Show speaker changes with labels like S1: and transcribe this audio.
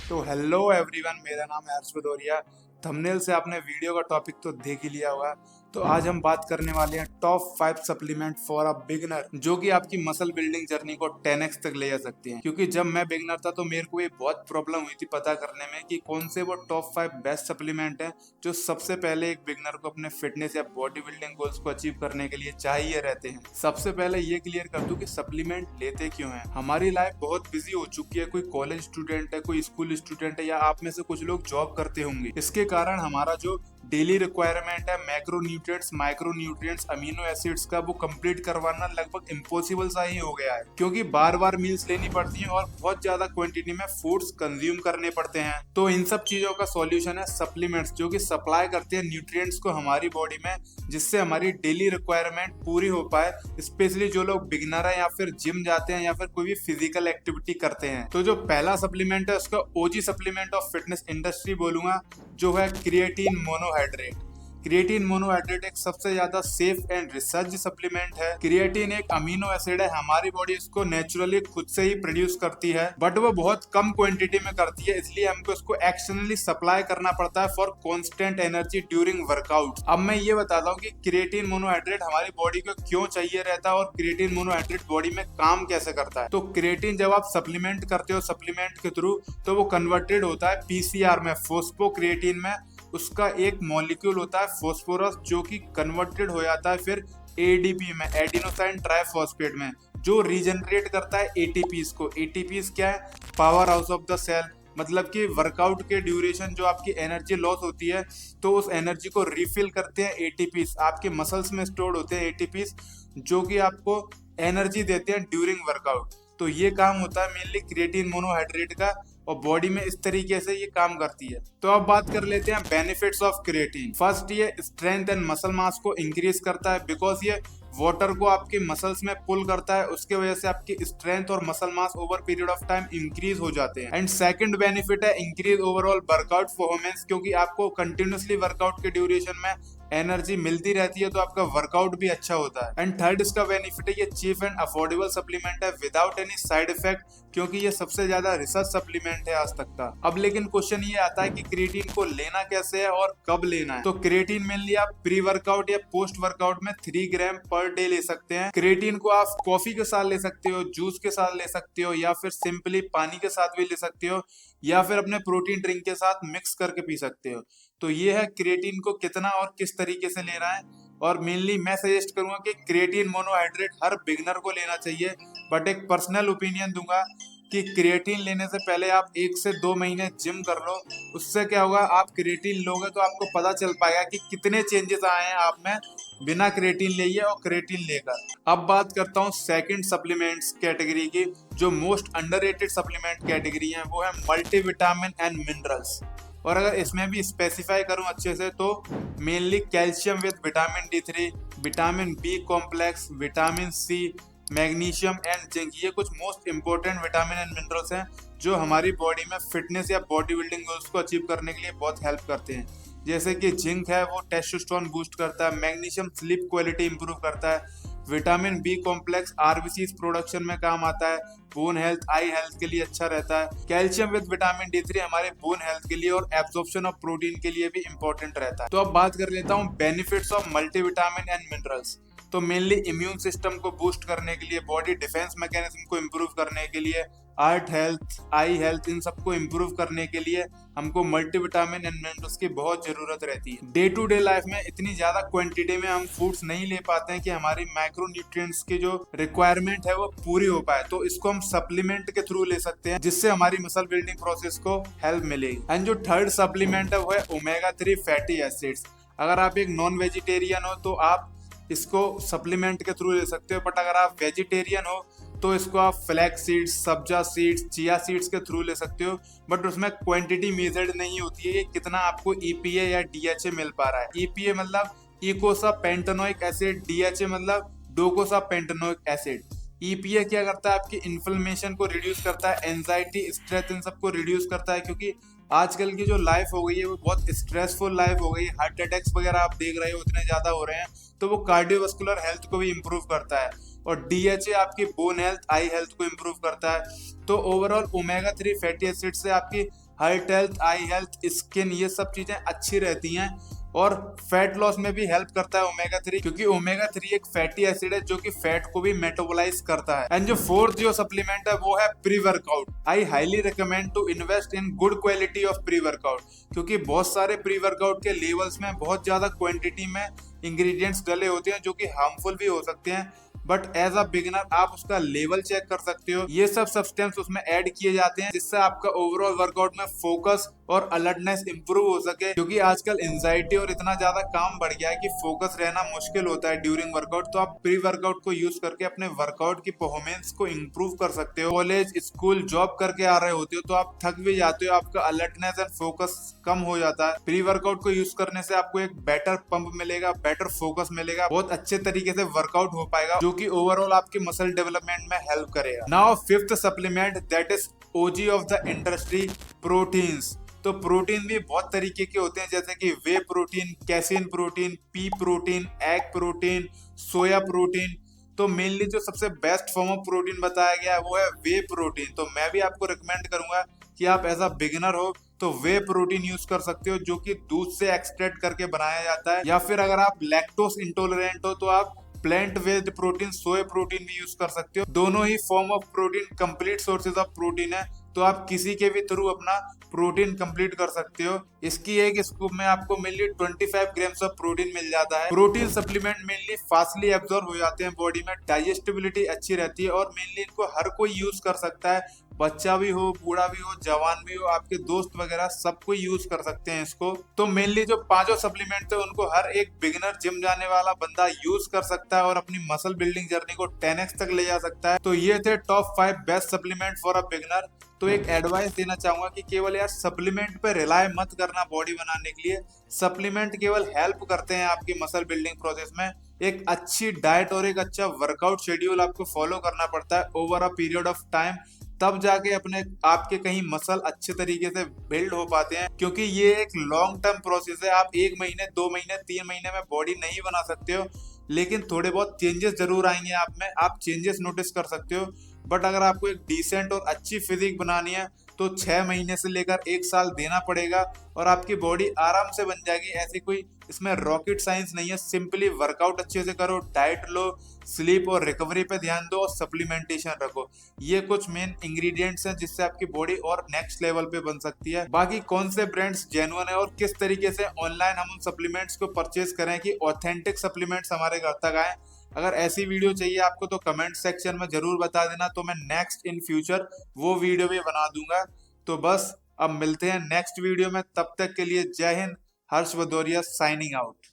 S1: तो hello everyone, मेरा नाम है हर्ष भदौरिया। थंबनेल से आपने वीडियो का टॉपिक तो देख ही लिया होगा। तो आज हम बात करने वाले हैं top 5 supplement for a beginner, जो कि आपकी मसल बिल्डिंग जर्नी को 10x तक ले जा सकती हैं। क्योंकि जब मैं बिगनर था तो मेरे को ये बहुत प्रॉब्लम हुई थी पता करने में कि कौन से वो टॉप 5 बेस्ट सप्लीमेंट हैं जो सबसे पहले एक बिगनर को अपने फिटनेस या बॉडी बिल्डिंग गोल्स को अचीव करने के लिए चाहिए रहते हैं। सबसे पहले ये क्लियर कर दूं कि सप्लीमेंट लेते क्यों हैं। हमारी लाइफ बहुत बिजी हो चुकी है, कोई कॉलेज स्टूडेंट है, कोई स्कूल स्टूडेंट है, या आप में से कुछ लोग जॉब करते होंगे। इसके कारण हमारा जो डेली रिक्वायरमेंट है macro nutrients, micro nutrients, amino acids का, वो कंप्लीट करवाना लगभग इम्पॉसिबल सा ही हो गया है। क्योंकि बार बार मील्स लेनी पड़ती हैं और बहुत ज्यादा क्वांटिटी में फूड्स कंज्यूम करने पड़ते हैं। तो इन सब चीजों का सॉल्यूशन है सप्लीमेंट्स, जो कि सप्लाई करते हैं न्यूट्रिएंट्स को हमारी बॉडी में, जिससे हमारी डेली रिक्वायरमेंट पूरी हो पाए। स्पेशली जो लोग बिगिनर है या फिर जिम जाते हैं या फिर कोई भी फिजिकल एक्टिविटी करते हैं। तो जो पहला सप्लीमेंट है उसका ओजी सप्लीमेंट ऑफ फिटनेस इंडस्ट्री बोलूंगा, जो है क्रिएटिन मोनोहाइड्रेट। क्रिएटिन मोनोहाइड्रेट एक सबसे ज्यादा सेफ एंड रिसर्च सप्लीमेंट है। क्रिएटिन एक अमीनो एसिड है, हमारी बॉडी इसको नेचुरली खुद से ही प्रोड्यूस करती है, बट वो बहुत कम क्वांटिटी में करती है, इसलिए हमको इसको एक्सटर्नली सप्लाई करना पड़ता है for constant energy during workout. अब मैं ये बताता हूँ कि क्रिएटिन मोनोहाइड्रेट हमारी बॉडी को क्यों चाहिए रहता है और क्रिएटिन मोनोहाइड्रेट बॉडी में काम कैसे करता है। तो क्रिएटिन जब आप सप्लीमेंट करते हो सप्लीमेंट के थ्रू, तो वो कन्वर्टेड होता है पीसीआर में, फोस्फोक्रिएटिन में। उसका एक मॉलिक्यूल होता है फोस्फोरस, जो कि कन्वर्टेड हो जाता है फिर एडीपी में, एडिनोसाइन ट्राइफॉस्फेट में, जो रीजनरेट करता है एटीपीज को। एटीपीज क्या है? Powerhouse of the cell. मतलब कि वर्कआउट के ड्यूरेशन जो आपकी एनर्जी लॉस होती है, तो उस एनर्जी को रिफिल करते हैं एटीपीज। आपके मसल्स में स्टोर्ड होते हैं एटीपीज, जो कि आपको एनर्जी देते हैं ड्यूरिंग वर्कआउट। तो ये काम होता है मेनली क्रिएटिन मोनोहाइड्रेट का, और बॉडी में इस तरीके से ये काम करती है। तो अब बात कर लेते हैं बेनिफिट्स ऑफ क्रिएटिन। फर्स्ट, ये स्ट्रेंथ एंड मसल मास को इंक्रीज करता है, बिकॉज ये वाटर को आपके मसल्स में पुल करता है, उसके वजह से आपकी स्ट्रेंथ और muscle mass over period of time increase हो जाते हैं। एंड सेकंड बेनिफिट है इंक्रीज ओवरऑल वर्कआउट परफॉर्मेंस, क्योंकि आपको कंटिन्यूसली वर्कआउट के ड्यूरेशन में एनर्जी मिलती रहती है, तो आपका वर्कआउट भी अच्छा होता है। एंड थर्ड इसका बेनिफिट है ये चीप एंड अफोर्डेबल सप्लीमेंट है विदाउट एनी साइड इफेक्ट, क्योंकि ये सबसे ज्यादा रिसर्च सप्लीमेंट है आज तक का। अब लेकिन क्वेश्चन ये आता है कि क्रिएटिन को लेना कैसे है और कब लेना है। तो क्रिएटिन मेनली आप प्री वर्कआउट या पोस्ट वर्कआउट में 3 ग्राम पर डे ले सकते हैं। क्रिएटिन को आप कॉफी के साथ ले सकते हो, जूस के साथ ले सकते हो, या फिर सिंपली पानी के साथ भी ले सकते हो, या फिर अपने प्रोटीन ड्रिंक के साथ मिक्स करके पी सकते हो। तो ये है क्रिएटिन को कितना और किस तरीके से लेना है। और मेनली मैं सजेस्ट करूंगा कि क्रिएटिन मोनोहाइड्रेट हर बिगनर को लेना चाहिए, बट एक पर्सनल ओपिनियन दूंगा कि क्रिएटिन लेने से पहले आप 1 से 2 महीने जिम कर लो। उससे क्या होगा, आप क्रिएटिन लोगे तो आपको पता चल पाएगा कि कितने चेंजेस आए हैं आप में बिना क्रिएटिन लिए और क्रिएटिन लेकर। अब बात करता हूँ सेकंड सप्लीमेंट्स कैटेगरी की, जो मोस्ट अंडररेटेड सप्लीमेंट कैटेगरी है, वो है मल्टीविटामिन एंड मिनरल्स। और अगर इसमें भी स्पेसिफाई करूं अच्छे से, तो mainly calcium with vitamin D3, vitamin B complex, vitamin C, magnesium and zinc, ये कुछ most important vitamin and minerals हैं जो हमारी बॉडी में फिटनेस या बॉडी बिल्डिंग गोल्स को अचीव करने के लिए बहुत हेल्प करते हैं। जैसे कि जिंक है वो टेस्टोस्टेरोन बूस्ट करता है, मैग्नीशियम स्लीप क्वालिटी इंप्रूव करता है, vitamin B complex RBC production में काम आता है, बोन हेल्थ, आई हेल्थ के लिए अच्छा रहता है। कैल्शियम विद विटामिन D3 हमारे बोन हेल्थ के लिए और एब्जॉर्प्शन ऑफ प्रोटीन के लिए भी इंपॉर्टेंट रहता है। तो अब बात कर लेता हूँ benefits of multivitamin and minerals. तो मेनली इम्यून सिस्टम को बूस्ट करने के लिए, बॉडी डिफेंस मैकेनिज्म को इम्प्रूव करने के लिए, हार्ट हेल्थ, आई हेल्थ, इन सबको इम्प्रूव करने के लिए हमको मल्टीविटामिन एंड मिनरल्स की बहुत जरूरत रहती है। डे टू डे लाइफ में इतनी ज्यादा क्वांटिटी में हम फूड्स नहीं ले पाते हैं कि हमारी माइक्रो न्यूट्रिएंट्स की जो रिक्वायरमेंट है वो पूरी हो पाए, तो इसको हम सप्लीमेंट के थ्रू ले सकते हैं, जिससे हमारी मसल बिल्डिंग प्रोसेस को हेल्प मिलेगी। एंड जो थर्ड सप्लीमेंट है वो है ओमेगा 3 फैटी एसिड्स। अगर आप एक नॉन वेजिटेरियन हो तो आप इसको सप्लीमेंट के थ्रू ले सकते हो, बट अगर आप वेजिटेरियन हो तो इसको आप फ्लैक्स सीड्स, सब्जा सीड्स, चिया सीड्स के थ्रू ले सकते हो। बट उसमें क्वांटिटी मेजर्ड नहीं होती है कि कितना आपको EPA या DHA मिल पा रहा है। EPA मतलब इकोसा पेंटेनोइक एसिड, DHA मतलब डोकोसा पेंटेनोइक एसिड। EPA क्या करता है, आपकी इन्फ्लेमेशन को रिड्यूस करता है, एंजाइटी, स्ट्रेस, इन सबको रिड्यूस करता है, क्योंकि आजकल की जो लाइफ हो गई है वो बहुत स्ट्रेसफुल लाइफ हो गई है। हार्ट अटैक्स वगैरह आप देख रहे हो इतने ज्यादा हो रहे हैं, तो वो कार्डियोवास्कुलर हेल्थ को भी इम्प्रूव करता है। और DHA आपकी बोन हेल्थ, आई हेल्थ को इम्प्रूव करता है। तो ओवरऑल ओमेगा 3 फैटी एसिड से आपकी हार्ट हेल्थ, आई हेल्थ, स्किन, ये सब चीजें अच्छी रहती हैं। और फैट लॉस में भी हेल्प करता है ओमेगा 3, क्योंकि ओमेगा 3 एक फैटी एसिड है जो कि फैट को भी मेटाबोलाइज करता है। एंड जो फोर्थ जो सप्लीमेंट है वो है pre workout. I highly recommend to invest in good quality of pre workout, क्योंकि बहुत सारे प्री वर्कआउट के लेवल्स में बहुत ज्यादा क्वांटिटी में इंग्रेडिएंट्स डले होते हैं जो कि हार्मफुल भी हो सकते हैं। बट एज अ बिगिनर आप उसका लेवल चेक कर सकते हो। ये सब सब्सटेंस उसमें ऐड किए जाते हैं जिससे आपका ओवरऑल वर्कआउट में फोकस और अलर्टनेस इंप्रूव हो सके, क्योंकि आजकल एंजाइटी और इतना ज्यादा काम बढ़ गया है कि फोकस रहना मुश्किल होता है ड्यूरिंग वर्कआउट। तो आप प्री वर्कआउट को यूज करके अपने वर्कआउट की परफॉर्मेंस को इंप्रूव कर सकते हो। कॉलेज, स्कूल, जॉब करके आ रहे होते हो तो आप थक भी जाते हो, आपका अलर्टनेस एंड फोकस कम हो जाता है। प्री वर्कआउट को यूज करने से आपको एक बेटर पंप मिलेगा, बेटर फोकस मिलेगा, बहुत अच्छे तरीके से वर्कआउट हो पाएगा, जो कि ओवरऑल आपके मसल डेवलपमेंट में हेल्प करेगा। Now fifth supplement, that is OG of the industry, proteins. तो प्रोटीन भी बहुत तरीके के होते हैं, जैसे कि whey protein, casein protein, pea protein, egg protein, soya protein. तो मेनली जो सबसे बेस्ट फॉर्म ऑफ प्रोटीन बताया गया है वो है वे प्रोटीन। तो मैं भी आपको रिकमेंड करूंगा कि आप एज अ बिगिनर हो तो वे प्रोटीन यूज कर सकते हो, जो कि दूध से एक्सट्रैक्ट करके बनाया जाता है। या फिर अगर आप लैक्टोज इंटॉलरेंट हो तो आप plant based protein, soya protein भी यूज कर सकते हो। दोनों ही form of protein complete sources of protein है, तो आप किसी के भी थ्रू अपना प्रोटीन कंप्लीट कर सकते हो। इसकी एक स्कूप में आपको मेनली 25 ग्राम्स ऑफ प्रोटीन मिल जाता है। Protein supplement mainly fastly absorb हो जाते हैं बॉडी में, डाइजेस्टिबिलिटी अच्छी रहती है और मेनली इनको हर कोई यूज कर सकता है, बच्चा भी हो, बूढ़ा भी हो, जवान भी हो, आपके दोस्त वगैरह सब कोई यूज कर सकते हैं इसको। तो मेनली जो पांचों सप्लीमेंट थे उनको हर एक बिगिनर, जिम जाने वाला बंदा यूज कर सकता है और अपनी मसल बिल्डिंग जर्नी को 10x तक ले जा सकता है। तो ये थे top 5 best supplement for a beginner. तो एक एडवाइस देना चाहूंगा कि केवल यार सप्लीमेंट पे रिलाय मत करना बॉडी बनाने के लिए। सप्लीमेंट केवल हेल्प करते हैं आपकी मसल बिल्डिंग प्रोसेस में। एक अच्छी डाइट और एक अच्छा वर्कआउट शेड्यूल आपको फॉलो करना पड़ता है over a period of time, तब जाके अपने आपके कहीं मसल अच्छे तरीके से बिल्ड हो पाते हैं, क्योंकि ये एक लॉन्ग टर्म प्रोसेस है। आप 1 महीने, 2 महीने, 3 महीने में बॉडी नहीं बना सकते हो, लेकिन थोड़े बहुत चेंजेस जरूर आएंगे आप में, आप चेंजेस नोटिस कर सकते हो। बट अगर आपको एक डिसेंट और अच्छी फिजिक बनानी है तो 6 महीने से लेकर 1 साल देना पड़ेगा और आपकी बॉडी आराम से बन जाएगी। ऐसी कोई इसमें रॉकेट साइंस नहीं है, सिंपली वर्कआउट अच्छे से करो, डाइट लो, स्लीप और रिकवरी पे ध्यान दो और सप्लीमेंटेशन रखो। ये कुछ मेन इंग्रेडिएंट्स हैं जिससे आपकी बॉडी और नेक्स्ट लेवल पे बन सकती है। बाकी कौन से ब्रांड्स जेन्युइन है और किस तरीके से ऑनलाइन हम उन सप्लीमेंट्स को परचेज करें कि ऑथेंटिक सप्लीमेंट्स हमारे घर तक आए, अगर ऐसी वीडियो चाहिए आपको तो कमेंट सेक्शन में जरूर बता देना, तो मैं नेक्स्ट इन फ्यूचर वो वीडियो भी बना दूंगा। तो बस अब मिलते हैं नेक्स्ट वीडियो में, तब तक के लिए जय हिंद। हर्ष भदौरिया साइनिंग आउट।